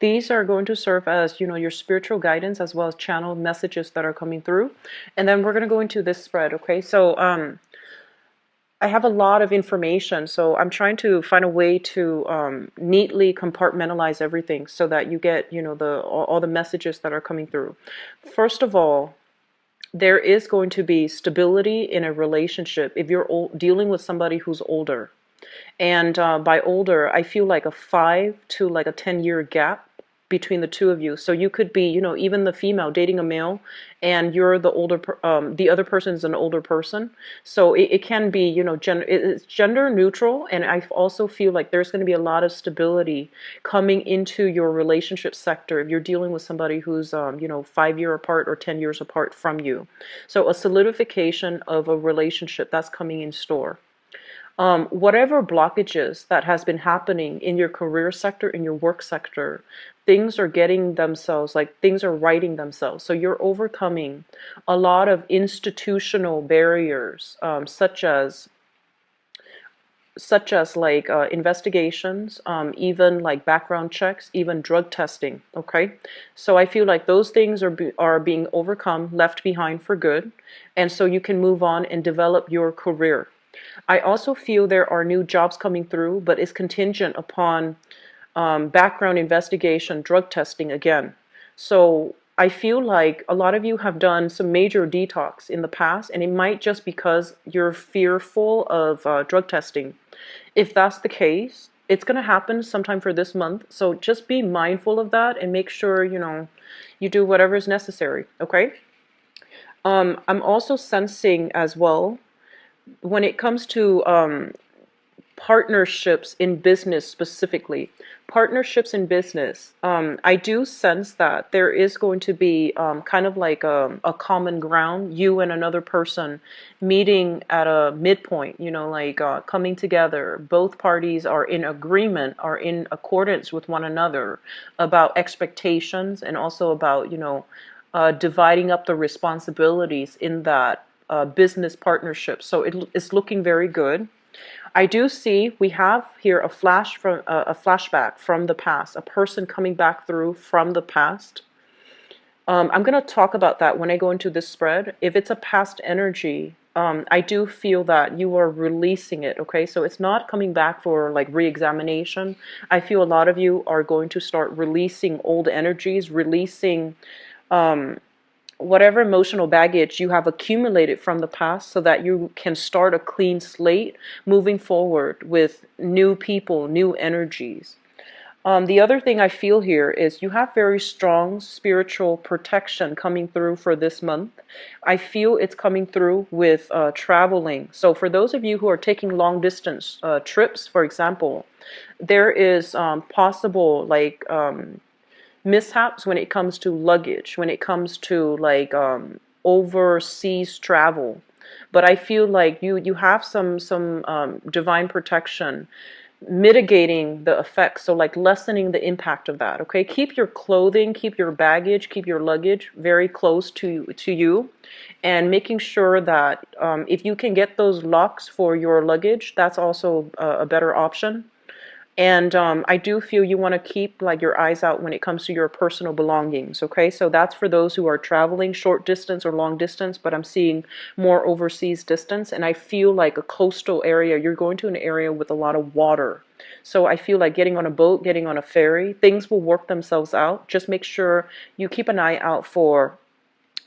These are going to serve as, your spiritual guidance as well as channel messages that are coming through. And then we're going to go into this spread, okay? So I have a lot of information, so I'm trying to find a way to neatly compartmentalize everything so that you get, all the messages that are coming through. First of all, there is going to be stability in a relationship if you're dealing with somebody who's older. And by older, I feel like a 5 to like a 10-year gap between the two of you. So you could be, even the female dating a male, and you're the older, the other person's an older person. So it can be, it's gender neutral. And I also feel like there's going to be a lot of stability coming into your relationship sector if you're dealing with somebody who's, 5 year apart or 10 years apart from you. So a solidification of a relationship that's coming in store. Whatever blockages that has been happening in your career sector, in your work sector, things are getting themselves, like things are righting themselves. So you're overcoming a lot of institutional barriers, such as like investigations, even like background checks, even drug testing. Okay, so I feel like those things are being overcome, left behind for good, and so you can move on and develop your career. I also feel there are new jobs coming through, but it's contingent upon background investigation, drug testing again. So I feel like a lot of you have done some major detox in the past, and it might just because you're fearful of drug testing. If that's the case, it's going to happen sometime for this month. So just be mindful of that and make sure, you do whatever is necessary. Okay. I'm also sensing as well when it comes to partnerships in business specifically, partnerships in business, I do sense that there is going to be kind of like a common ground, you and another person meeting at a midpoint, like coming together. Both parties are in agreement, are in accordance with one another about expectations and also about, dividing up the responsibilities in that business partnership. So it's looking very good. I do see we have here a flashback from the past, a person coming back through from the past. I'm going to talk about that when I go into this spread. If it's a past energy, I do feel that you are releasing it, okay? So it's not coming back for like re-examination. I feel a lot of you are going to start releasing old energies, releasing whatever emotional baggage you have accumulated from the past so that you can start a clean slate moving forward with new people, new energies. The other thing I feel here is you have very strong spiritual protection coming through for this month. I feel it's coming through with traveling. So for those of you who are taking long distance trips, for example, there is possible like mishaps when it comes to luggage, when it comes to like overseas travel. But I feel like you have some divine protection mitigating the effects, so like lessening the impact of that. Okay, keep your clothing, keep your baggage, keep your luggage very close to you, and making sure that if you can get those locks for your luggage, that's also a better option. And I do feel you want to keep like your eyes out when it comes to your personal belongings. Okay, so that's for those who are traveling short distance or long distance, but I'm seeing more overseas distance. And I feel like a coastal area, you're going to an area with a lot of water. So I feel like getting on a boat, getting on a ferry, things will work themselves out. Just make sure you keep an eye out for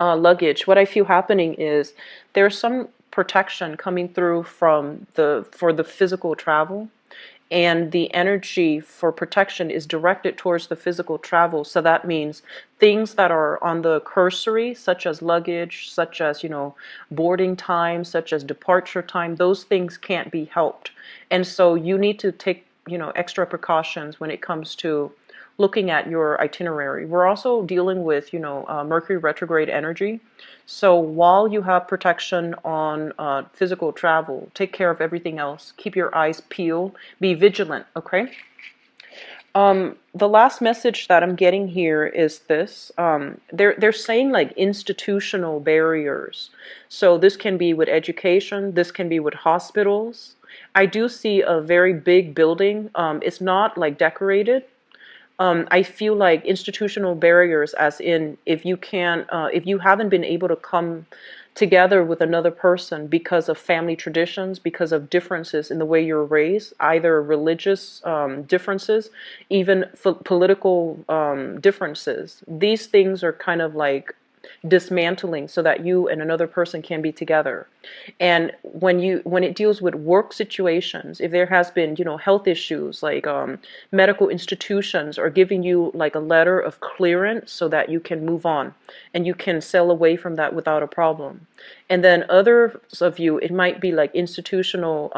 luggage. What I feel happening is there's some protection coming through from for the physical travel, and the energy for protection is directed towards the physical travel. So that means things that are on the cursory, such as luggage, such as, boarding time, such as departure time, those things can't be helped. And so you need to take, extra precautions when it comes to looking at your itinerary. We're also dealing with, Mercury retrograde energy. So while you have protection on physical travel, take care of everything else. Keep your eyes peeled. Be vigilant, okay? The last message that I'm getting here is this. They're saying like institutional barriers. So this can be with education. This can be with hospitals. I do see a very big building. It's not like decorated, I feel like institutional barriers, as in if you haven't been able to come together with another person because of family traditions, because of differences in the way you're raised, either religious differences, even political differences. These things are kind of like dismantling so that you and another person can be together. And when it deals with work situations, if there has been, health issues, like medical institutions are giving you like a letter of clearance so that you can move on and you can sail away from that without a problem. And then others of you, it might be like institutional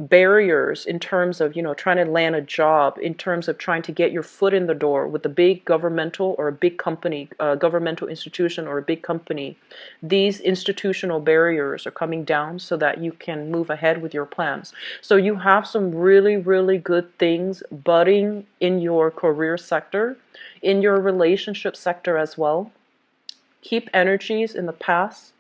barriers in terms of, trying to land a job, in terms of trying to get your foot in the door with a big governmental or a big company, governmental institution or a big company. These institutional barriers are coming down so that you can move ahead with your plans. So you have some really, really good things budding in your career sector, in your relationship sector as well. Keep energies in the past,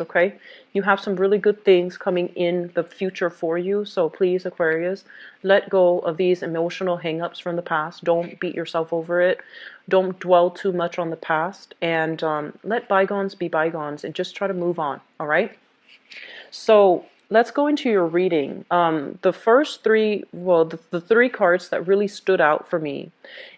okay? You have some really good things coming in the future for you. So please, Aquarius, let go of these emotional hang-ups from the past. Don't beat yourself over it. Don't dwell too much on the past. And let bygones be bygones and just try to move on, all right? So let's go into your reading. The first three, well, the three cards that really stood out for me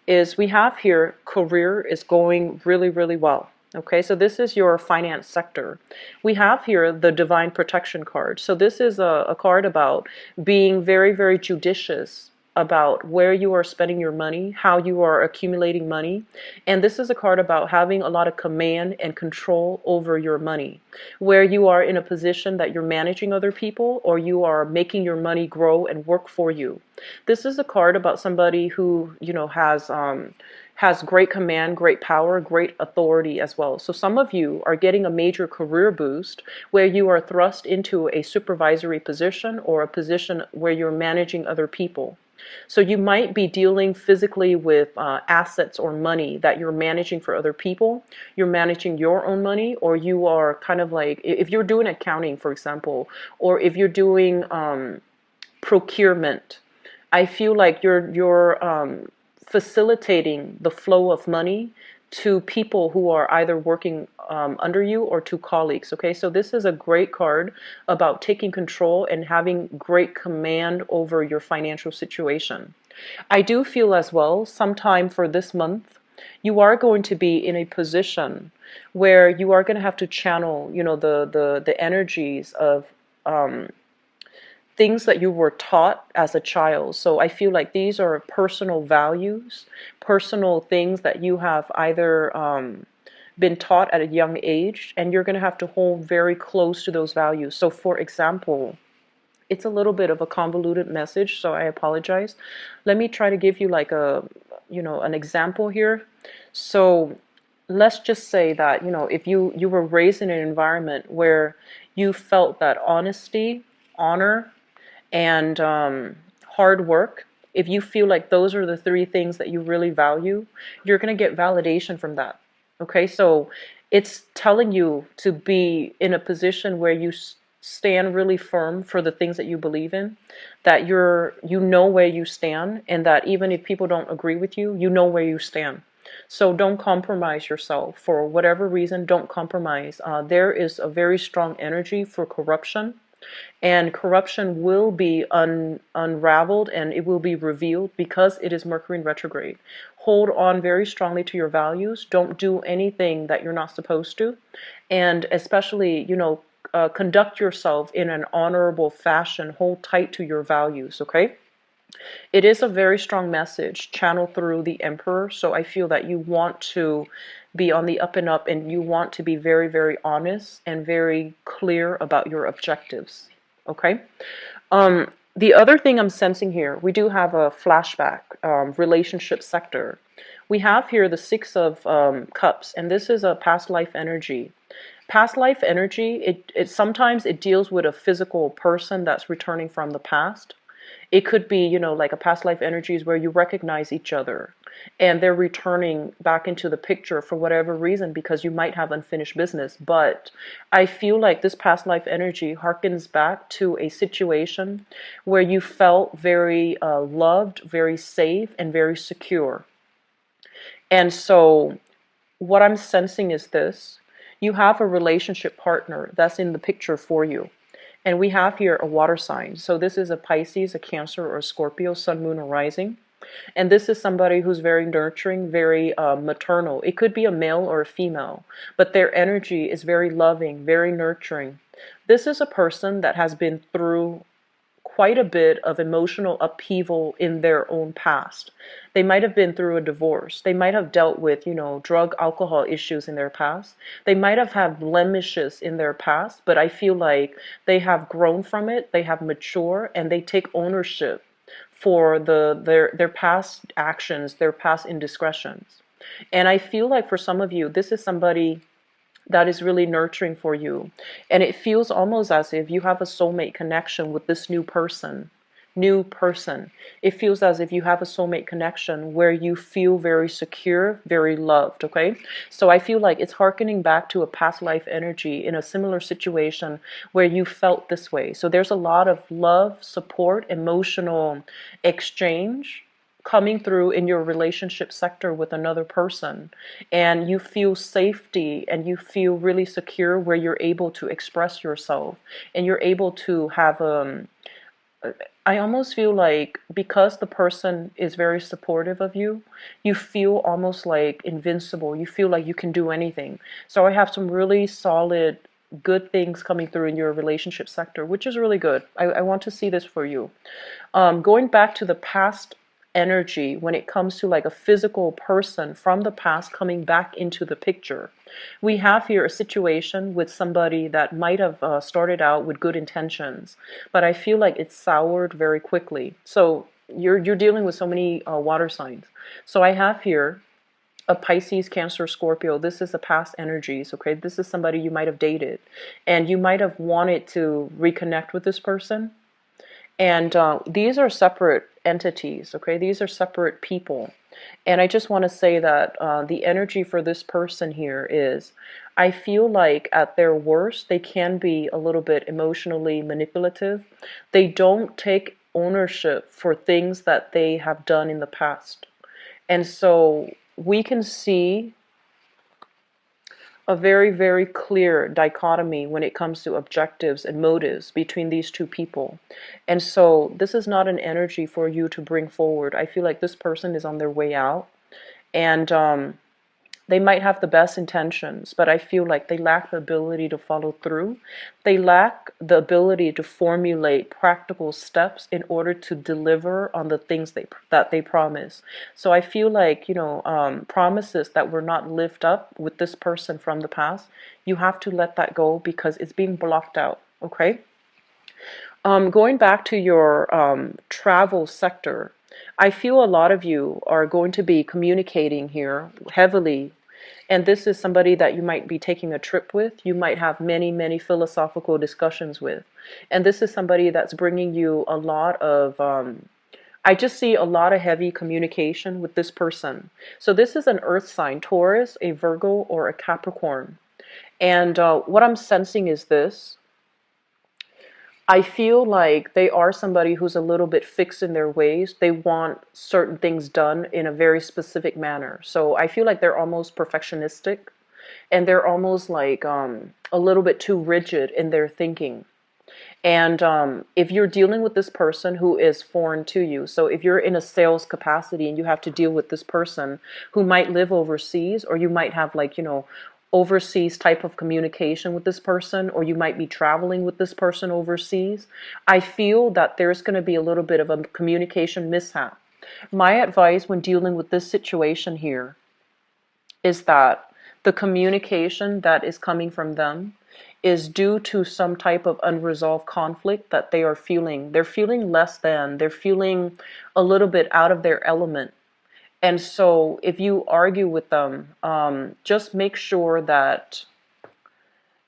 is we have here career is going really, really well. Okay, so this is your finance sector. We have here the divine protection card. So this is a card about being very, very judicious about where you are spending your money, how you are accumulating money. And this is a card about having a lot of command and control over your money, where you are in a position that you're managing other people or you are making your money grow and work for you. This is a card about somebody who, has great command, great power, great authority as well. So some of you are getting a major career boost where you are thrust into a supervisory position or a position where you're managing other people. So you might be dealing physically with assets or money that you're managing for other people. You're managing your own money, or you are kind of like, if you're doing accounting, for example, or if you're doing procurement, I feel like you're facilitating the flow of money to people who are either working under you or to colleagues. Okay, so this is a great card about taking control and having great command over your financial situation. I do feel as well, sometime for this month, you are going to be in a position where you are going to have to channel, the energies of things that you were taught as a child. So I feel like these are personal values, personal things that you have either been taught at a young age, and you're going to have to hold very close to those values. So for example, it's a little bit of a convoluted message, so I apologize. Let me try to give you like an example here. So let's just say that, if you were raised in an environment where you felt that honesty, honor, and hard work, if you feel like those are the three things that you really value, you're going to get validation from that. Okay, so it's telling you to be in a position where you stand really firm for the things that you believe in, that you know where you stand, and that even if people don't agree with you, you know where you stand. So don't compromise yourself for whatever reason. Don't compromise. There is a very strong energy for corruption. And corruption will be unraveled and it will be revealed because it is Mercury in retrograde. Hold on very strongly to your values. Don't do anything that you're not supposed to. And especially, conduct yourself in an honorable fashion. Hold tight to your values, okay? It is a very strong message channeled through the Emperor. So I feel that you want to be on the up and up, and you want to be very, very honest and very clear about your objectives. Okay. The other thing I'm sensing here, we do have a flashback, relationship sector. We have here the Six of Cups, and this is a past life energy. Past life energy, it sometimes it deals with a physical person that's returning from the past. It could be, like a past life energies where you recognize each other and they're returning back into the picture for whatever reason because you might have unfinished business. But I feel like this past life energy harkens back to a situation where you felt very loved, very safe, and very secure. And so what I'm sensing is this: you have a relationship partner that's in the picture for you. And we have here a water sign. So this is a Pisces, a Cancer, or a Scorpio, Sun, Moon, or Rising. And this is somebody who's very nurturing, very maternal. It could be a male or a female, but their energy is very loving, very nurturing. This is a person that has been through quite a bit of emotional upheaval in their own past. They might have been through a divorce. They might have dealt with, drug, alcohol issues in their past. They might have had blemishes in their past, but I feel like they have grown from it, they have matured, and they take ownership for their past actions, their past indiscretions. And I feel like for some of you, this is somebody that is really nurturing for you. And it feels almost as if you have a soulmate connection with this new person. New person. It feels as if you have a soulmate connection where you feel very secure, very loved, okay? So I feel like it's harkening back to a past life energy in a similar situation where you felt this way. So there's a lot of love, support, emotional exchange coming through in your relationship sector with another person, and you feel safety and you feel really secure where you're able to express yourself and you're able to have I almost feel like because the person is very supportive of you, you feel almost like invincible. You feel like you can do anything. So I have some really solid good things coming through in your relationship sector, which is really good. I want to see this for you. Going back to the past energy, when it comes to like a physical person from the past coming back into the picture, we have here a situation with somebody that might have started out with good intentions, but I feel like it's soured very quickly. So you're dealing with so many water signs. So I have here a Pisces, Cancer, Scorpio. This is the past energies, okay? This is somebody you might have dated, and you might have wanted to reconnect with this person. And these are separate entities, okay? These are separate people. And I just want to say that the energy for this person here is, I feel like at their worst, they can be a little bit emotionally manipulative. They don't take ownership for things that they have done in the past. And so we can see a very, very clear dichotomy when it comes to objectives and motives between these two people. And so this is not an energy for you to bring forward. I feel like this person is on their way out, and they might have the best intentions, but I feel like they lack the ability to follow through. They lack the ability to formulate practical steps in order to deliver on the things that they promise. So I feel like, promises that were not lived up with this person from the past, you have to let that go because it's being blocked out, okay? Going back to your travel sector, I feel a lot of you are going to be communicating here heavily. And this is somebody that you might be taking a trip with. You might have many, many philosophical discussions with. And this is somebody that's bringing you a lot of, I just see a lot of heavy communication with this person. So this is an earth sign, Taurus, a Virgo, or a Capricorn. And what I'm sensing is this: I feel like they are somebody who's a little bit fixed in their ways. They want certain things done in a very specific manner. So I feel like they're almost perfectionistic, and they're almost like a little bit too rigid in their thinking. And if you're dealing with this person who is foreign to you, so if you're in a sales capacity and you have to deal with this person who might live overseas, or you might have like, overseas type of communication with this person, or you might be traveling with this person overseas, I feel that there's going to be a little bit of a communication mishap. My advice when dealing with this situation here is that the communication that is coming from them is due to some type of unresolved conflict that they are feeling. They're feeling less than, they're feeling a little bit out of their element. And so if you argue with them, just make sure that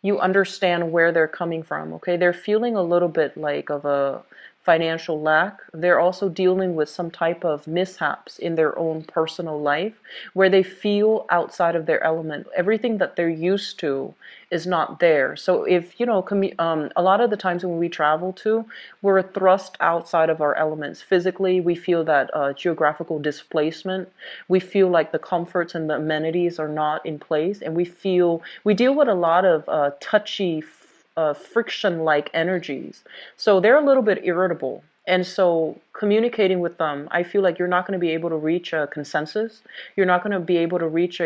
you understand where they're coming from, okay? They're feeling a little bit like of a financial lack. They're also dealing with some type of mishaps in their own personal life where they feel outside of their element. Everything that they're used to is not there. So if, a lot of the times when we travel to, we're thrust outside of our elements. Physically, we feel that geographical displacement. We feel like the comforts and the amenities are not in place. And we deal with a lot of touchy, friction-like energies. So they're a little bit irritable. And so communicating with them, I feel like you're not going to be able to reach a consensus. You're not going to be able to reach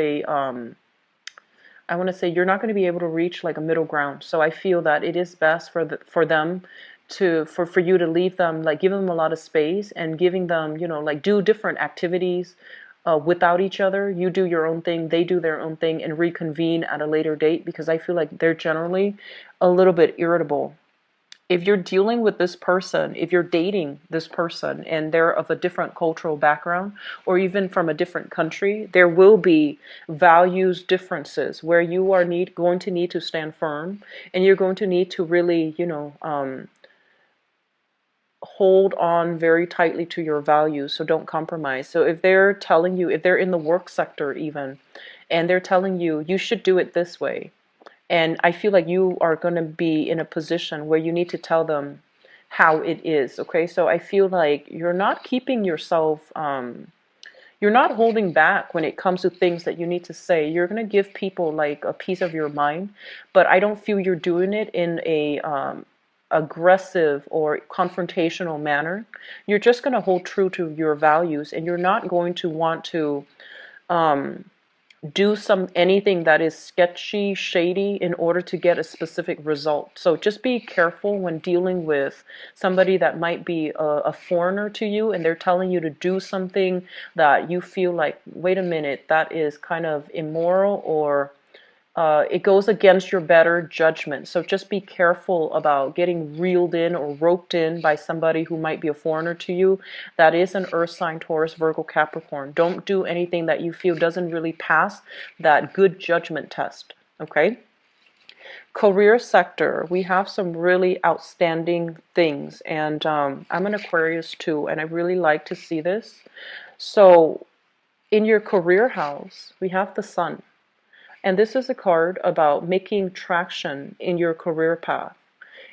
I want to say you're not going to be able to reach like a middle ground. So I feel that it is best for them for you to leave them, like give them a lot of space and giving them, like do different activities without each other. You do your own thing, they do their own thing, and reconvene at a later date, because I feel like they're generally a little bit irritable. If you're dealing with this person, if you're dating this person and they're of a different cultural background or even from a different country, there will be values differences where you are going to need to stand firm, and you're going to need to really, hold on very tightly to your values. So don't compromise. So if they're telling you, if they're in the work sector even, and they're telling you, you should do it this way, and I feel like you are going to be in a position where you need to tell them how it is. Okay. So I feel like you're not keeping yourself, you're not holding back when it comes to things that you need to say. You're going to give people like a piece of your mind, but I don't feel you're doing it in a, aggressive or confrontational manner. You're just going to hold true to your values, and you're not going to want to, um, do anything that is sketchy, shady in order to get a specific result. So just be careful when dealing with somebody that might be a foreigner to you and they're telling you to do something that you feel like, wait a minute, that is kind of immoral, or it goes against your better judgment. So just be careful about getting reeled in or roped in by somebody who might be a foreigner to you. That is an earth sign, Taurus, Virgo, Capricorn. Don't do anything that you feel doesn't really pass that good judgment test. Okay? Career sector, we have some really outstanding things. And I'm an Aquarius too, and I really like to see this. So in your career house, we have the sun. And this is a card about making traction in your career path.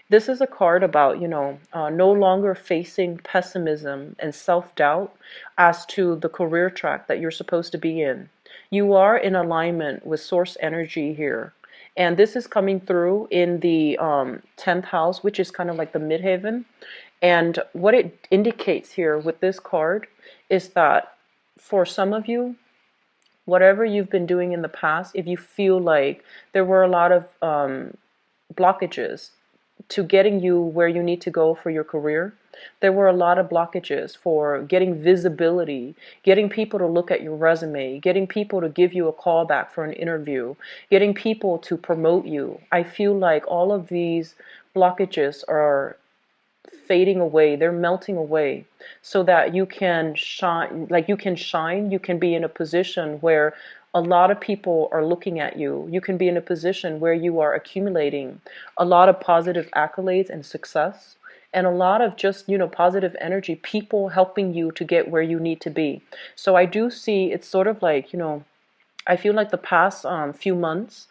This is a card about, no longer facing pessimism and self-doubt as to the career track that you're supposed to be in. You are in alignment with source energy here. And this is coming through in the 10th house, which is kind of like the midheaven. And what it indicates here with this card is that for some of you, whatever you've been doing in the past, if you feel like there were a lot of blockages to getting you where you need to go for your career, there were a lot of blockages for getting visibility, getting people to look at your resume, getting people to give you a call back for an interview, getting people to promote you. I feel like all of these blockages are fading away, they're melting away, so that you can shine, you can be in a position where a lot of people are looking at you. You can be in a position where you are accumulating a lot of positive accolades and success, and a lot of just, positive energy, people helping you to get where you need to be. So I do see it's sort of like, I feel like the past few months,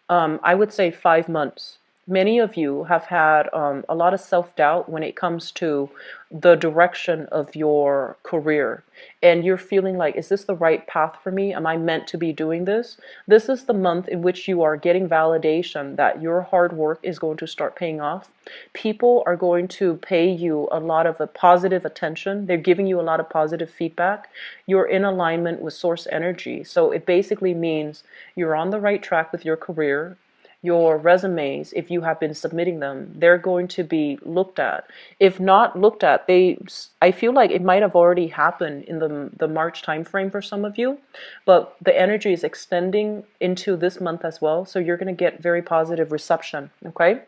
I would say 5 months, many of you have had a lot of self-doubt when it comes to the direction of your career. And you're feeling like, is this the right path for me? Am I meant to be doing this? This is the month in which you are getting validation that your hard work is going to start paying off. People are going to pay you a lot of positive attention. They're giving you a lot of positive feedback. You're in alignment with source energy. So it basically means you're on the right track with your career. Your resumes, if you have been submitting them, they're going to be looked at. If not looked at, I feel like it might have already happened in the March timeframe for some of you, but the energy is extending into this month as well. So you're going to get very positive reception. Okay.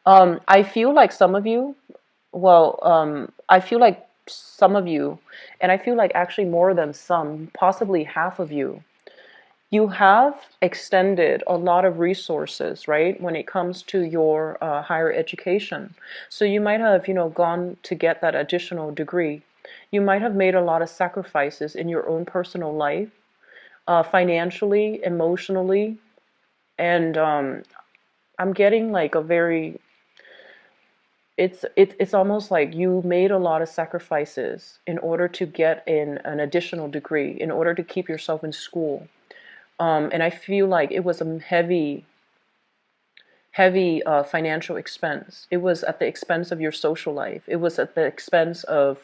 I feel like some of you, I feel like some of you, and I feel like actually more than some, possibly half of you, You have extended a lot of resources, right, when it comes to your higher education. So you might have, gone to get that additional degree. You might have made a lot of sacrifices in your own personal life, financially, emotionally, and I'm getting like a very, it's almost like you made a lot of sacrifices in order to get in an additional degree, in order to keep yourself in school. And I feel like it was a heavy financial expense. It was at the expense of your social life. It was at the expense of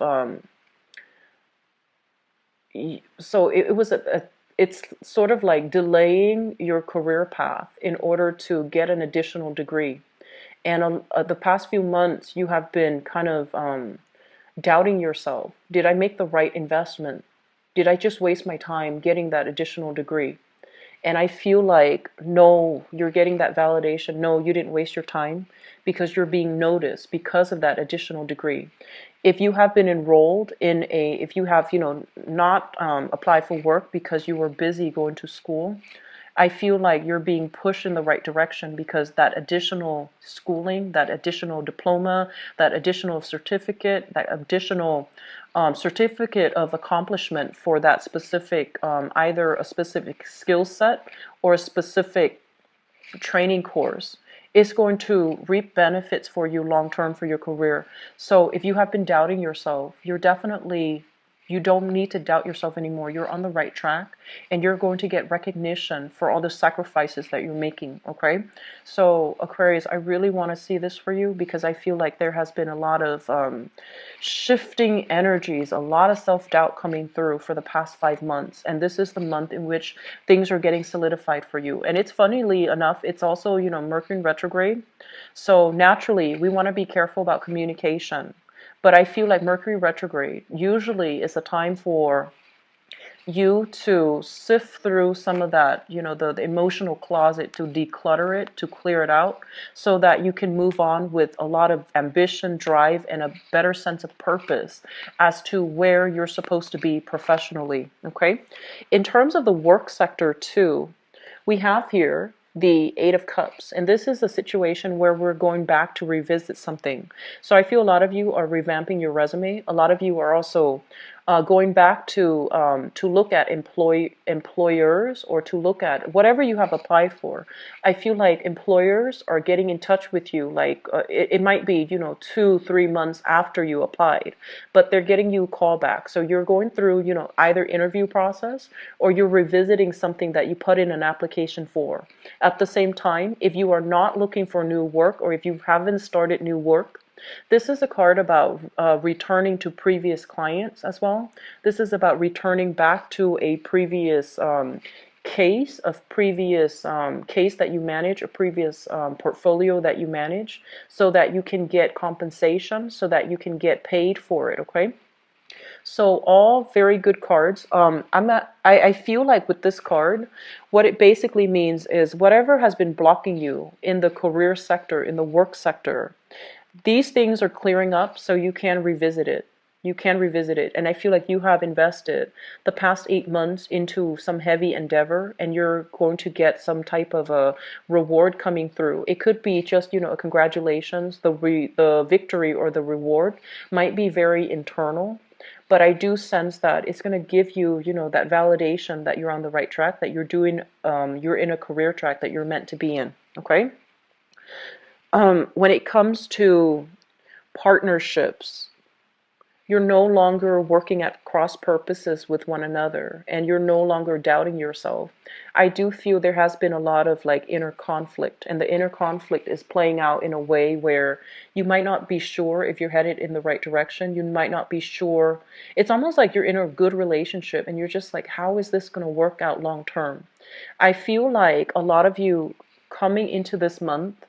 so it was it's sort of like delaying your career path in order to get an additional degree. And the past few months, you have been kind of doubting yourself. Did I make the right investment? Did I just waste my time getting that additional degree? And I feel like, no, you're getting that validation. No, you didn't waste your time because you're being noticed because of that additional degree. If you have been enrolled in if you have, not applied for work because you were busy going to school, I feel like you're being pushed in the right direction because that additional schooling, that additional diploma, that additional certificate, that additional certificate of accomplishment for that specific, either a specific skill set or a specific training course is going to reap benefits for you long term for your career. So if you have been doubting yourself, you don't need to doubt yourself anymore. You're on the right track and you're going to get recognition for all the sacrifices that you're making, okay? So Aquarius, I really want to see this for you because I feel like there has been a lot of shifting energies, a lot of self-doubt coming through for the past 5 months. And this is the month in which things are getting solidified for you. And it's funnily enough, it's also, Mercury in retrograde. So naturally, we want to be careful about communication. But I feel like Mercury retrograde usually is a time for you to sift through some of that, the emotional closet, to declutter it, to clear it out, so that you can move on with a lot of ambition, drive, and a better sense of purpose as to where you're supposed to be professionally, okay? In terms of the work sector too, we have here the Eight of Cups, and this is a situation where we're going back to revisit something. So I feel a lot of you are revamping your resume. A lot of you are also going back to look at employers, or to look at whatever you have applied for. I feel like employers are getting in touch with you, like it might be 2-3 months after you applied, but they're getting you a call back. So you're going through either interview process, or you're revisiting something that you put in an application for. At the same time, if you are not looking for new work, or if you haven't started new work, this is a card about returning to previous clients as well. This is about returning back to a previous case that you manage, a previous portfolio that you manage, so that you can get compensation, so that you can get paid for it, okay? So all very good cards. I feel like with this card, what it basically means is whatever has been blocking you in the career sector, in the work sector, these things are clearing up, so you can revisit it. You can revisit it. And I feel like you have invested the past 8 months into some heavy endeavor, and you're going to get some type of a reward coming through. It could be just, a congratulations. The victory or the reward might be very internal. But I do sense that it's going to give you, that validation that you're on the right track, that you're in a career track that you're meant to be in. Okay? When it comes to partnerships, you're no longer working at cross purposes with one another, and you're no longer doubting yourself. I do feel there has been a lot of like inner conflict, and the inner conflict is playing out in a way where you might not be sure if you're headed in the right direction. You might not be sure. It's almost like you're in a good relationship and you're just like, how is this going to work out long term? I feel like a lot of you coming into this month,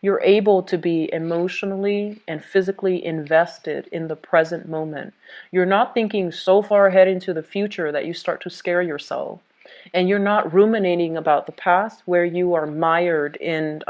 you're able to be emotionally and physically invested in the present moment. You're not thinking so far ahead into the future that you start to scare yourself. And you're not ruminating about the past, where you are mired in,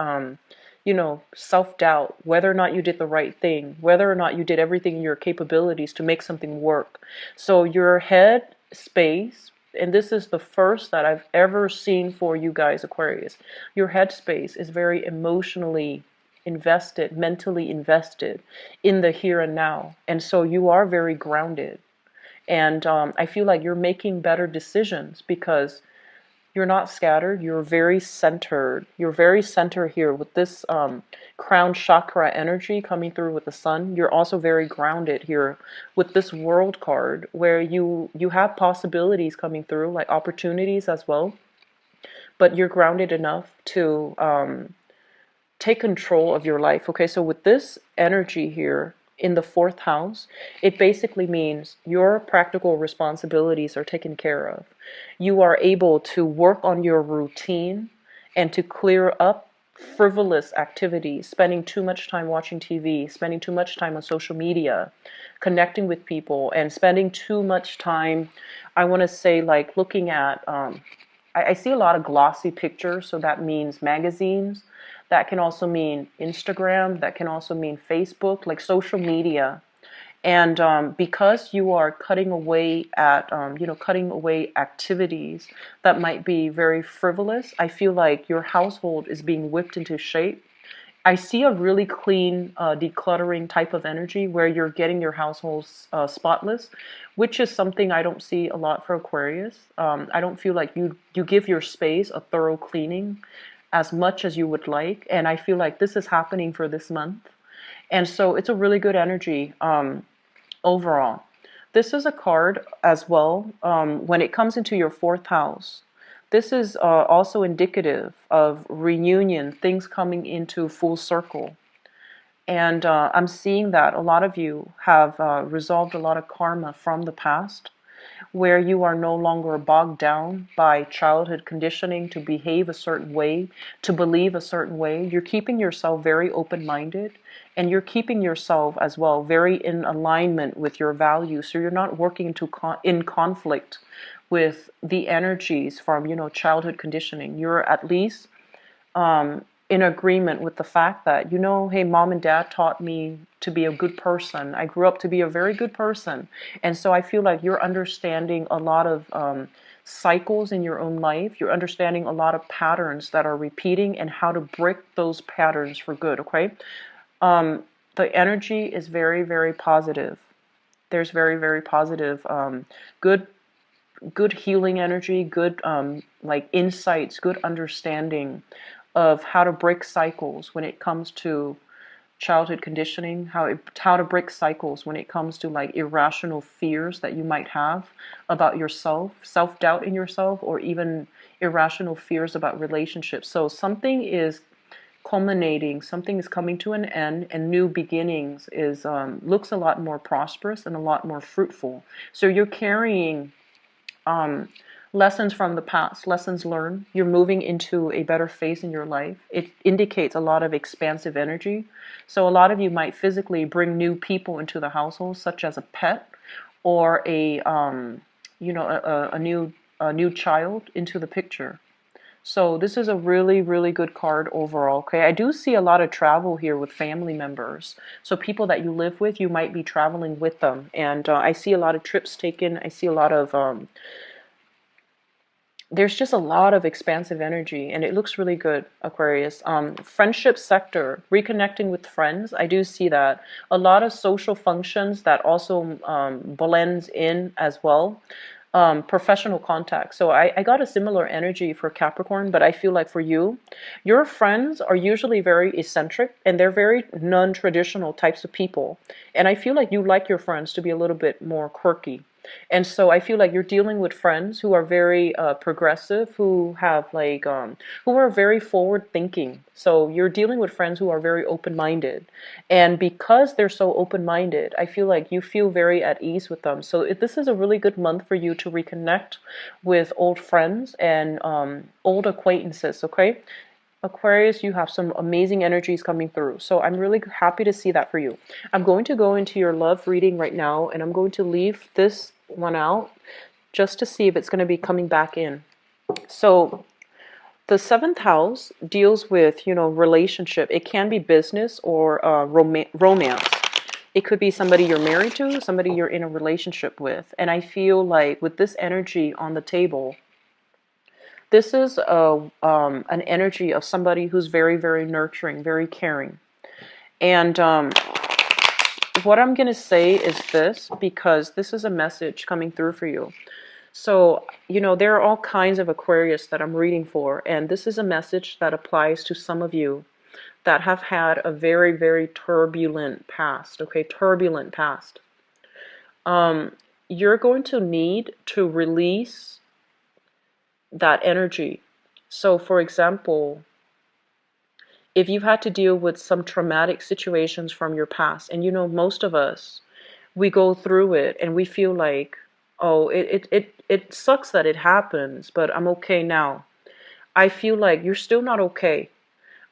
self-doubt, whether or not you did the right thing, whether or not you did everything in your capabilities to make something work. So your head space and this is the first that I've ever seen for you guys, Aquarius. Your headspace is very emotionally invested, mentally invested in the here and now. And so you are very grounded. And I feel like you're making better decisions because you're not scattered. You're very centered. You're very centered here with this crown chakra energy coming through with the sun. You're also very grounded here with this world card where you have possibilities coming through, like opportunities as well. But you're grounded enough to take control of your life. Okay, so with this energy here in the fourth house, it basically means your practical responsibilities are taken care of. You are able to work on your routine and to clear up frivolous activities, spending too much time watching TV, spending too much time on social media, connecting with people, and spending too much time, I want to say, like looking at, I see a lot of glossy pictures, so that means magazines. That can also mean Instagram. That can also mean Facebook, like social media. And because you are cutting away at, cutting away activities that might be very frivolous, I feel like your household is being whipped into shape. I see a really clean, decluttering type of energy where you're getting your household spotless, which is something I don't see a lot for Aquarius. I don't feel like you give your space a thorough cleaning as much as you would like, and I feel like this is happening for this month. And so it's a really good energy overall. This is a card as well when it comes into your fourth house. This is also indicative of reunion, things coming into full circle. And I'm seeing that a lot of you have resolved a lot of karma from the past, where you are no longer bogged down by childhood conditioning to behave a certain way, to believe a certain way. You're keeping yourself very open-minded, and you're keeping yourself as well very in alignment with your values. So you're not working in conflict with the energies from, childhood conditioning. You're at least in agreement with the fact that, hey, mom and dad taught me to be a good person. I grew up to be a very good person. And so I feel like you're understanding a lot of cycles in your own life. You're understanding a lot of patterns that are repeating and how to break those patterns for good, okay? The energy is very, very positive. There's very, very positive, good healing energy, good like insights, good understanding of how to break cycles when it comes to childhood conditioning, how to break cycles when it comes to like irrational fears that you might have about yourself, self-doubt in yourself, or even irrational fears about relationships. So something is culminating, something is coming to an end, and new beginnings is looks a lot more prosperous and a lot more fruitful. So you're carrying lessons from the past, lessons learned. You're moving into a better phase in your life. It indicates a lot of expansive energy. So a lot of you might physically bring new people into the household, such as a pet or a new child into the picture. So this is a really, really good card overall. Okay, I do see a lot of travel here with family members. So people that you live with, you might be traveling with them, and I see a lot of trips taken. I see a lot of there's just a lot of expansive energy, and it looks really good, Aquarius. Friendship sector, reconnecting with friends, I do see that. A lot of social functions that also blends in as well. Professional contact. So I got a similar energy for Capricorn, but I feel like for you, your friends are usually very eccentric, and they're very non-traditional types of people. And I feel like you like your friends to be a little bit more quirky. And so I feel like you're dealing with friends who are very progressive, who have like, who are very forward thinking. So you're dealing with friends who are very open-minded. And because they're so open-minded, I feel like you feel very at ease with them. So this is a really good month for you to reconnect with old friends and old acquaintances, okay? Aquarius, you have some amazing energies coming through. So I'm really happy to see that for you. I'm going to go into your love reading right now, and I'm going to leave this one out just to see if it's going to be coming back in. So the seventh house deals with, relationship. It can be business or romance. It could be somebody you're married to, somebody you're in a relationship with. And I feel like with this energy on the table, this is an energy of somebody who's very, very nurturing, very caring. And what I'm going to say is this, because this is a message coming through for you. So, there are all kinds of Aquarius that I'm reading for, and this is a message that applies to some of you that have had a very, very turbulent past, okay? Turbulent past. You're going to need to release that energy. So, for example, if you've had to deal with some traumatic situations from your past, and most of us, we go through it and we feel like, oh, it sucks that it happens, but I'm okay now. I feel like you're still not okay.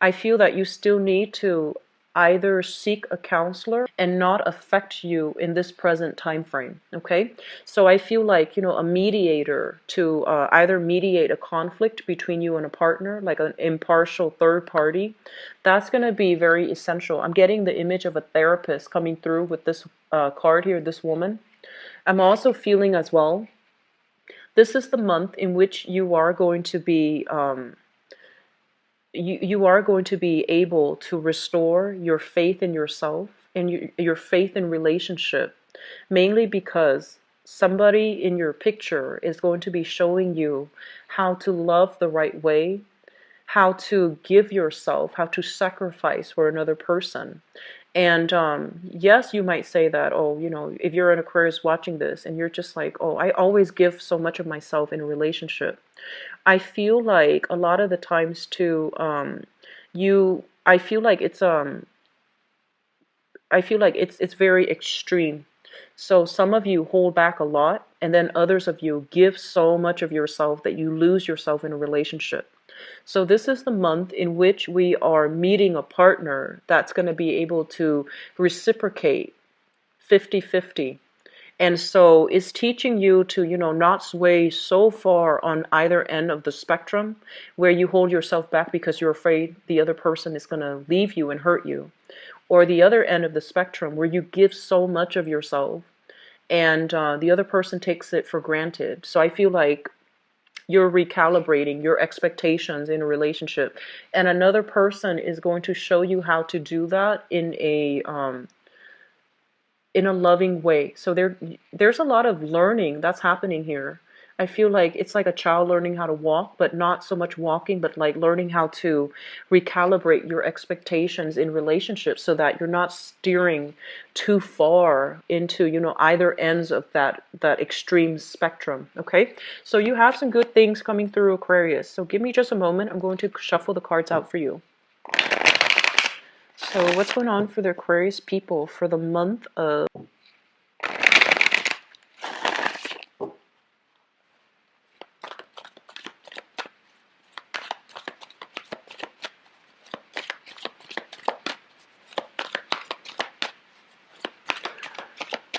I feel that you still need to either seek a counselor and not affect you in this present time frame. Okay, so I feel like a mediator to either mediate a conflict between you and a partner, like an impartial third party. That's going to be very essential. I'm getting the image of a therapist coming through with this card here, this woman. I'm also feeling as well, this is the month in which you are going to be you are going to be able to restore your faith in yourself and your faith in relationship, mainly because somebody in your picture is going to be showing you how to love the right way, how to give yourself, how to sacrifice for another person. And yes, you might say that, oh, if you're an Aquarius watching this and you're just like, oh, I always give so much of myself in a relationship. I feel like a lot of the times too, I feel like it's very extreme. So some of you hold back a lot, and then others of you give so much of yourself that you lose yourself in a relationship. So this is the month in which we are meeting a partner that's going to be able to reciprocate 50-50. And so it's teaching you to, not sway so far on either end of the spectrum where you hold yourself back because you're afraid the other person is going to leave you and hurt you. Or the other end of the spectrum where you give so much of yourself and the other person takes it for granted. So I feel like you're recalibrating your expectations in a relationship. And another person is going to show you how to do that in a loving way. So there's a lot of learning that's happening here. I feel like it's like a child learning how to walk, but not so much walking, but like learning how to recalibrate your expectations in relationships so that you're not steering too far into, either ends of that extreme spectrum. Okay? So you have some good things coming through, Aquarius. So give me just a moment. I'm going to shuffle the cards out for you. So what's going on for the Aquarius people for the month of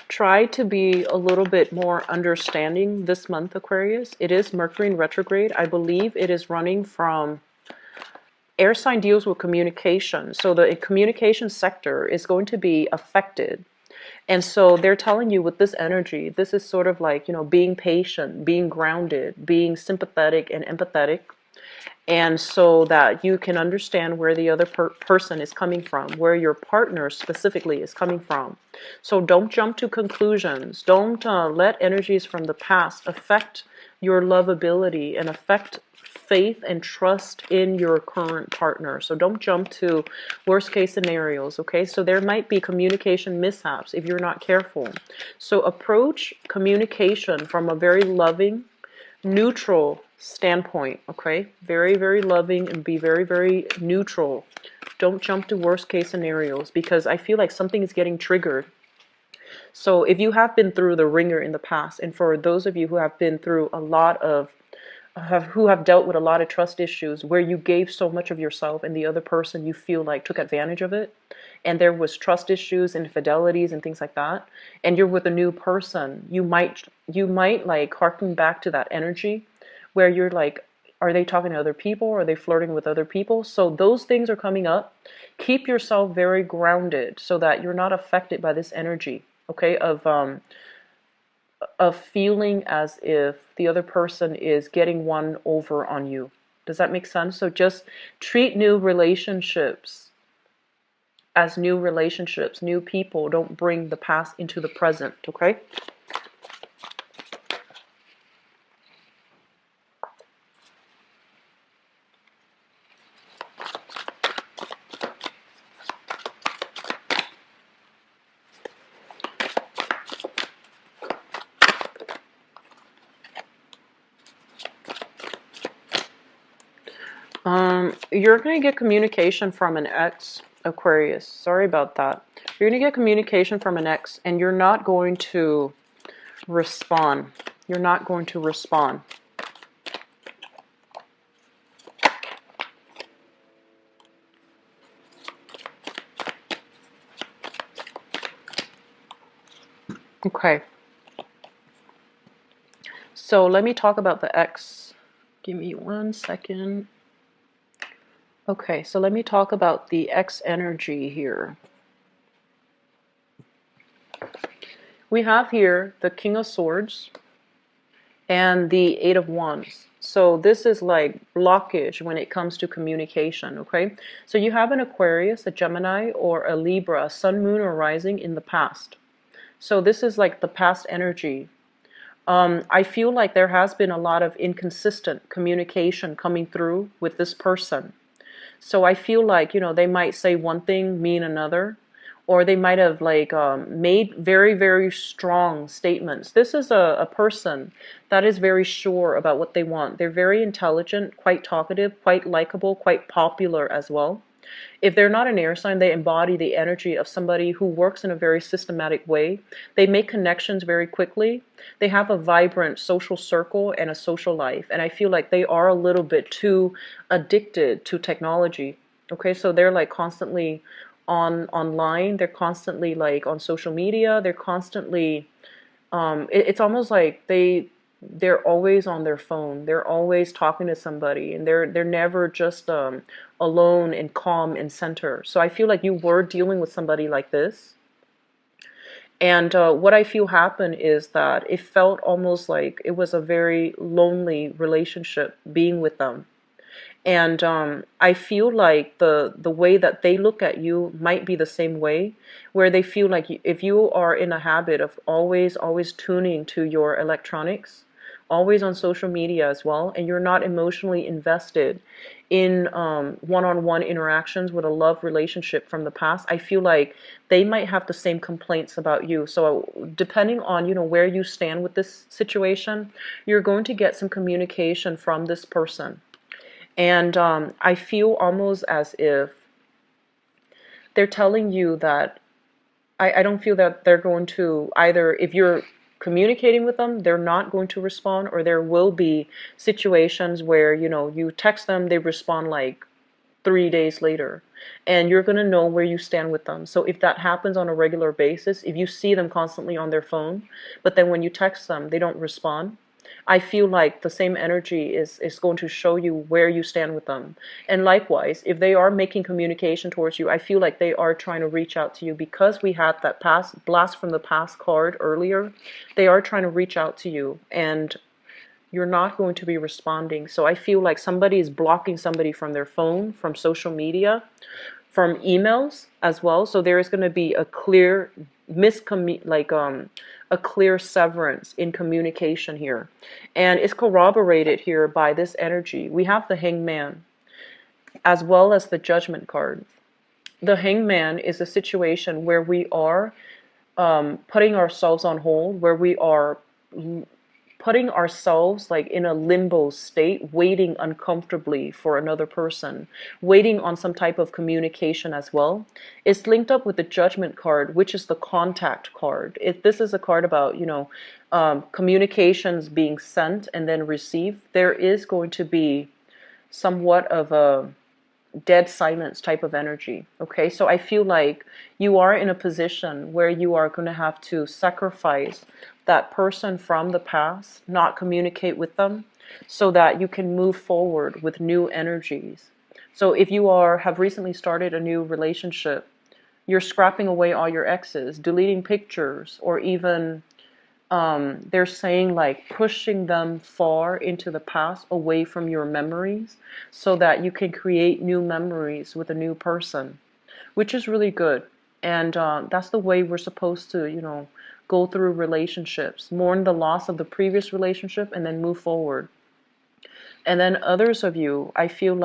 try to be a little bit more understanding this month, Aquarius. It is Mercury in retrograde. I believe it is running from air sign deals with communication. So the communication sector is going to be affected. And so they're telling you with this energy, this is sort of like, being patient, being grounded, being sympathetic and empathetic. And so that you can understand where the other person is coming from, where your partner specifically is coming from. So don't jump to conclusions. Don't let energies from the past affect your lovability and affect faith and trust in your current partner. So don't jump to worst case scenarios, okay? So there might be communication mishaps if you're not careful. So approach communication from a very loving, neutral standpoint, okay? Very, very loving and be very, very neutral. Don't jump to worst case scenarios because I feel like something is getting triggered. So if you have been through the ringer in the past, and for those of you who have been through a lot of who have dealt with a lot of trust issues where you gave so much of yourself and the other person you feel like took advantage of it, and there was trust issues, infidelities and things like that, and you're with a new person, you might like harken back to that energy where you're like, Are they talking to other people? Are they flirting with other people? So those things are coming up. Keep yourself very grounded so that you're not affected by this energy, okay, of feeling as if the other person is getting one over on you. Does that make sense? So just treat new relationships as new relationships, new people. Don't bring the past into the present, okay? You're going to get communication from an ex, Aquarius. Sorry about that. You're going to get communication from an ex, and you're not going to respond. You're not going to respond. Okay. So let me talk about the ex. Give me 1 second. Okay, so let me talk about the X energy here. We have here the King of Swords and the Eight of Wands. So this is like blockage when it comes to communication, okay? So you have an Aquarius, a Gemini, or a Libra, a Sun, Moon, or Rising in the past. So this is like the past energy. I feel like there has been a lot of inconsistent communication coming through with this person. So I feel like, you know, they might say one thing, mean another, or they might have like made very, very strong statements. This is a person that is very sure about what they want. They're very intelligent, quite talkative, quite likable, quite popular as well. If they're not an air sign, they embody the energy of somebody who works in a very systematic way. They make connections very quickly. They have a vibrant social circle and a social life. And I feel like they are a little bit too addicted to technology. Okay, so they're like constantly online. They're constantly like on social media. They're constantly it's almost like they're always on their phone. They're always talking to somebody, and they're never just alone and calm and center. So I feel like you were dealing with somebody like this. And what I feel happened is that it felt almost like it was a very lonely relationship being with them. And I feel like the way that they look at you might be the same way, where they feel like if you are in a habit of always tuning to your electronics, always on social media as well, and you're not emotionally invested in one-on-one interactions with a love relationship from the past, I feel like they might have the same complaints about you. So depending on, you know, where you stand with this situation, you're going to get some communication from this person. And I feel almost as if they're telling you that I don't feel that they're going to either, if you're communicating with them, they're not going to respond, or there will be situations where, you know, you text them, they respond like 3 days later, and you're going to know where you stand with them. So if that happens on a regular basis, if you see them constantly on their phone, but then when you text them, they don't respond, I feel like the same energy is going to show you where you stand with them. And likewise, if they are making communication towards you, I feel like they are trying to reach out to you, because we had that past blast from the past card earlier. They are trying to reach out to you, and you're not going to be responding. So I feel like somebody is blocking somebody from their phone, from social media, from emails as well. So there is going to be a clear a clear severance in communication here. And it's corroborated here by this energy. We have the Hangman as well as the Judgment card. The Hangman is a situation where we are putting ourselves on hold, where we are putting ourselves like in a limbo state, waiting uncomfortably for another person, waiting on some type of communication as well. It's linked up with the Judgment card, which is the contact card. This is a card about, you know, communications being sent and then received. There is going to be somewhat of a dead silence type of energy. Okay, so I feel like you are in a position where you are going to have to sacrifice that person from the past, not communicate with them, so that you can move forward with new energies. So if you have recently started a new relationship, you're scrapping away all your exes, deleting pictures, or even they're saying like pushing them far into the past, away from your memories, so that you can create new memories with a new person, which is really good. And that's the way we're supposed to, go through relationships, mourn the loss of the previous relationship, and then move forward. And then others of you, I feel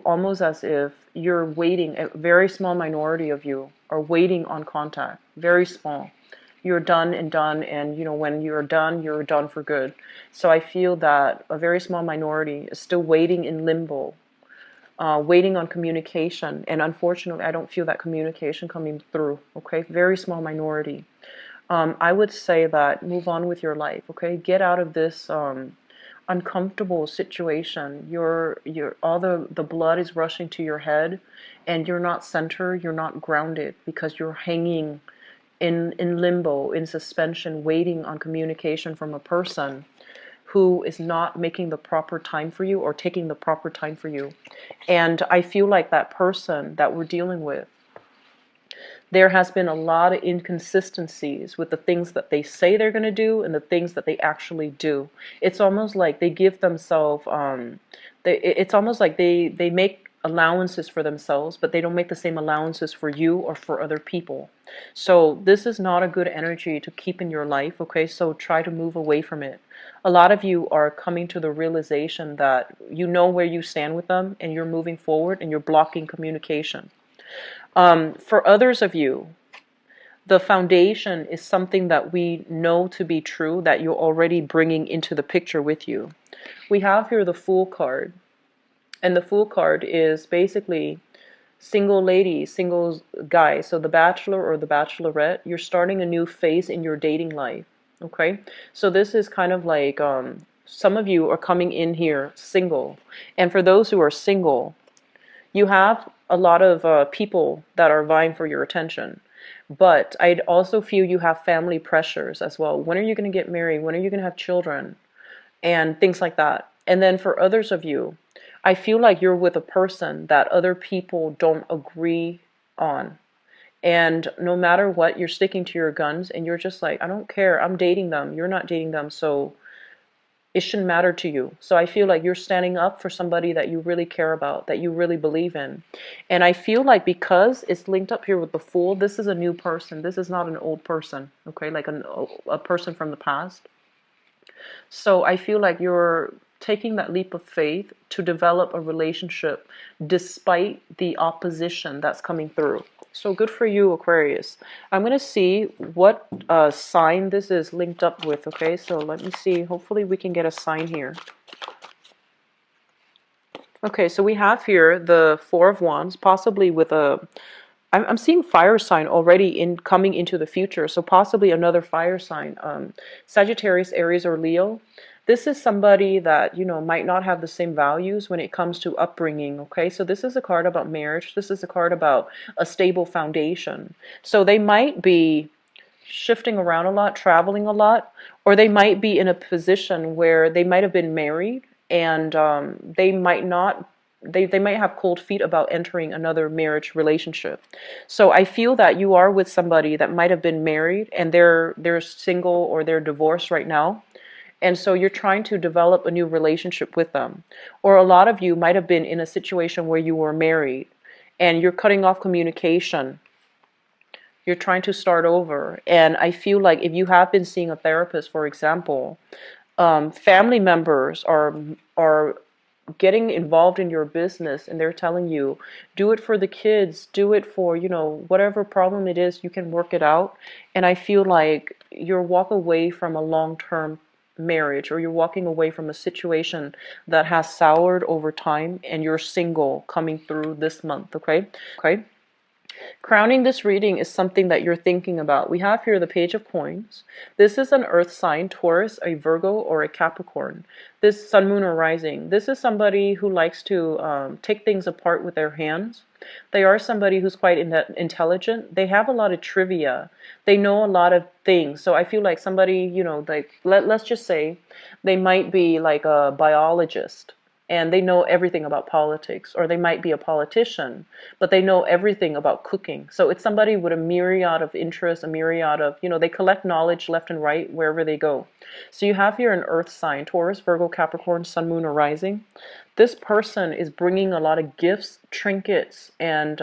almost as if you're waiting, a very small minority of you are waiting on contact, very small. You're done and done, and when you're done for good. So I feel that a very small minority is still waiting in limbo, waiting on communication, and unfortunately, I don't feel that communication coming through. Okay, very small minority. I would say that move on with your life. Okay, get out of this uncomfortable situation. You're all the blood is rushing to your head, and you're not centered. You're not grounded because you're hanging in limbo, in suspension, waiting on communication from a person who is not making the proper time for you or taking the proper time for you. And I feel like that person that we're dealing with, there has been a lot of inconsistencies with the things that they say they're going to do and the things that they actually do. It's almost like they give themselves, it's almost like they make allowances for themselves, but they don't make the same allowances for you or for other people. So this is not a good energy to keep in your life, okay? So try to move away from it. A lot of you are coming to the realization that you know where you stand with them and you're moving forward and you're blocking communication. For others of you, the foundation is something that we know to be true, that you're already bringing into the picture with you. We have here the Fool card. And the Fool card is basically single lady, single guy. So the bachelor or the bachelorette, you're starting a new phase in your dating life. Okay? So this is kind of like some of you are coming in here single. And for those who are single, you have a lot of people that are vying for your attention. But I'd also feel you have family pressures as well. When are you going to get married? When are you going to have children? And things like that. And then for others of you, I feel like you're with a person that other people don't agree on. And no matter what, you're sticking to your guns and you're just like, I don't care. I'm dating them. You're not dating them. So it shouldn't matter to you. So I feel like you're standing up for somebody that you really care about, that you really believe in. And I feel like because it's linked up here with the Fool, this is a new person. This is not an old person, okay, like a person from the past. So I feel like you're taking that leap of faith to develop a relationship despite the opposition that's coming through. So good for you, Aquarius. I'm going to see what sign this is linked up with, okay? So let me see. Hopefully we can get a sign here. Okay, so we have here the Four of Wands, possibly with I'm seeing fire sign already coming into the future, so possibly another fire sign. Sagittarius, Aries, or Leo. This is somebody that, might not have the same values when it comes to upbringing, okay? So this is a card about marriage. This is a card about a stable foundation. So they might be shifting around a lot, traveling a lot, or they might be in a position where they might have been married and they might not they might have cold feet about entering another marriage relationship. So I feel that you are with somebody that might have been married and they're single or they're divorced right now. And so you're trying to develop a new relationship with them. Or a lot of you might have been in a situation where you were married and you're cutting off communication. You're trying to start over. And I feel like if you have been seeing a therapist, for example, family members are getting involved in your business and they're telling you, do it for the kids, do it for, whatever problem it is, you can work it out. And I feel like you're walking away from a long-term marriage, or you're walking away from a situation that has soured over time, and you're single coming through this month, okay? Crowning this reading is something that you're thinking about. We have here the Page of Coins. This is an earth sign, Taurus, a Virgo, or a Capricorn. This Sun, Moon, or Rising. This is somebody who likes to take things apart with their hands. They are somebody who's quite intelligent. They have a lot of trivia. They know a lot of things. So I feel like somebody, you know, like let's just say they might be like a biologist and they know everything about politics, or they might be a politician, but they know everything about cooking. So it's somebody with a myriad of interests, a myriad of, you know, they collect knowledge left and right wherever they go. So you have here an earth sign, Taurus, Virgo, Capricorn, Sun, Moon, or Rising. This person is bringing a lot of gifts, trinkets, and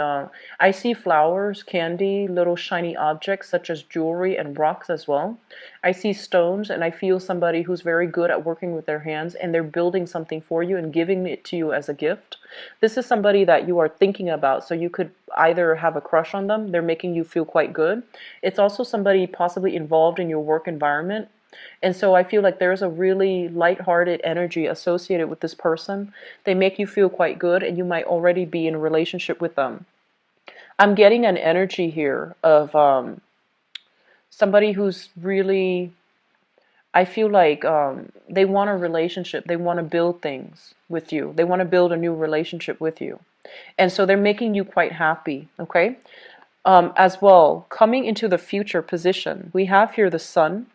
I see flowers, candy, little shiny objects such as jewelry and rocks as well. I see stones, and I feel somebody who's very good at working with their hands, and they're building something for you and giving it to you as a gift. This is somebody that you are thinking about, so you could either have a crush on them, they're making you feel quite good. It's also somebody possibly involved in your work environment. And so I feel like there's a really lighthearted energy associated with this person. They make you feel quite good, and you might already be in a relationship with them. I'm getting an energy here of somebody who's really, I feel like they want a relationship. They want to build things with you. They want to build a new relationship with you. And so they're making you quite happy, okay? As well, coming into the future position, we have here the Sun.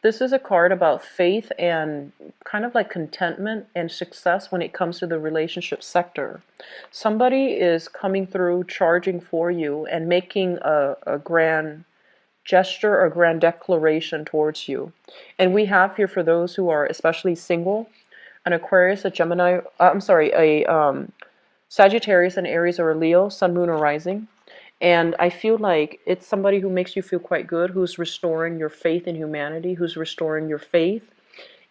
This is a card about faith and kind of like contentment and success when it comes to the relationship sector. Somebody is coming through, charging for you, and making a grand gesture or grand declaration towards you. And we have here, for those who are especially single, an Aquarius, a Gemini, I'm sorry, a Sagittarius, an Aries, or a Leo, Sun, Moon, or Rising. And I feel like it's somebody who makes you feel quite good, who's restoring your faith in humanity, who's restoring your faith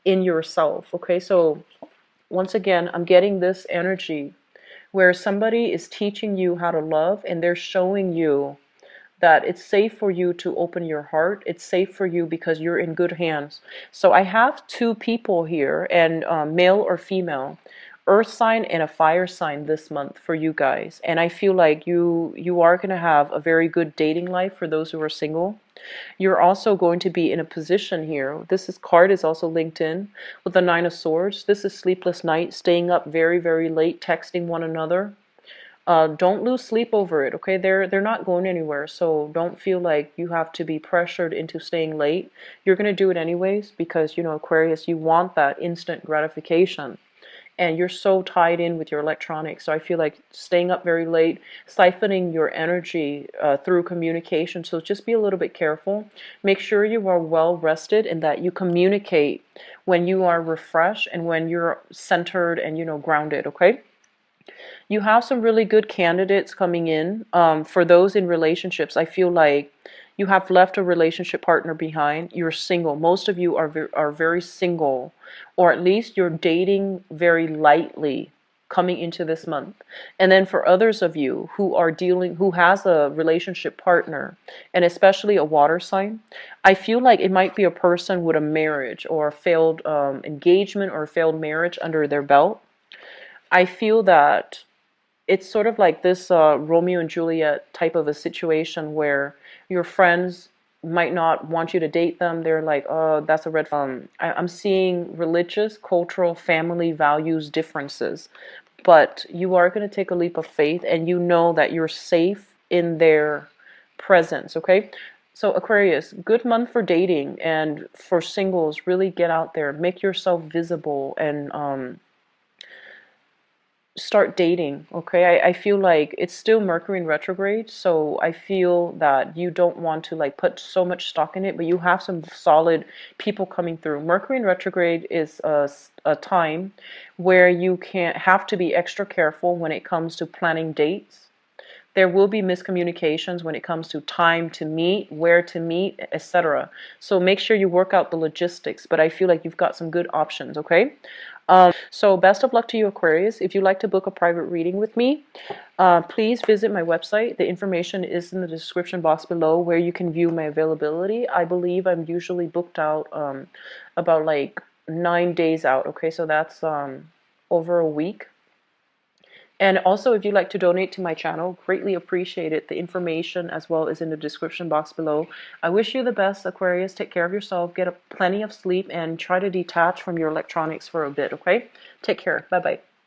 in yourself. Okay, so once again, I'm getting this energy where somebody is teaching you how to love, and they're showing you that it's safe for you to open your heart. It's safe for you because you're in good hands. So I have two people here, and male or female, earth sign and a fire sign this month for you guys. And I feel like you are going to have a very good dating life for those who are single. You're also going to be in a position here. Card is also linked in with the Nine of Swords. This is sleepless night, staying up very, very late, texting one another. Don't lose sleep over it, okay? They're not going anywhere, so don't feel like you have to be pressured into staying late. You're going to do it anyways because, you know, Aquarius, you want that instant gratification. And you're so tied in with your electronics. So I feel like staying up very late, siphoning your energy through communication. So just be a little bit careful. Make sure you are well rested and that you communicate when you are refreshed and when you're centered and, you know, grounded, okay? You have some really good candidates coming in. For those in relationships, I feel like you have left a relationship partner behind. You're single. Most of you are very single, or at least you're dating very lightly coming into this month. And then for others of you who has a relationship partner, and especially a water sign, I feel like it might be a person with a marriage or a failed engagement or a failed marriage under their belt. I feel that it's sort of like this Romeo and Juliet type of a situation where your friends might not want you to date them. They're like, oh, that's a red flag. I'm seeing religious, cultural, family values differences, but you are going to take a leap of faith, and you know that you're safe in their presence, okay? So Aquarius, good month for dating, and for singles, really get out there, make yourself visible, and start dating, okay? I feel like it's still Mercury in retrograde, so I feel that you don't want to like put so much stock in it, but you have some solid people coming through. Mercury in retrograde is a time where you can't have to be extra careful when it comes to planning dates. There will be miscommunications when it comes to time to meet, where to meet, etc. So make sure you work out the logistics, but I feel like you've got some good options, okay? So best of luck to you, Aquarius. If you'd like to book a private reading with me, please visit my website. The information is in the description box below where you can view my availability. I believe I'm usually booked out about like 9 days out, okay? So that's over a week. And also, if you'd like to donate to my channel, greatly appreciate it. The information as well is in the description box below. I wish you the best, Aquarius. Take care of yourself, get plenty of sleep, and try to detach from your electronics for a bit, okay? Take care. Bye-bye.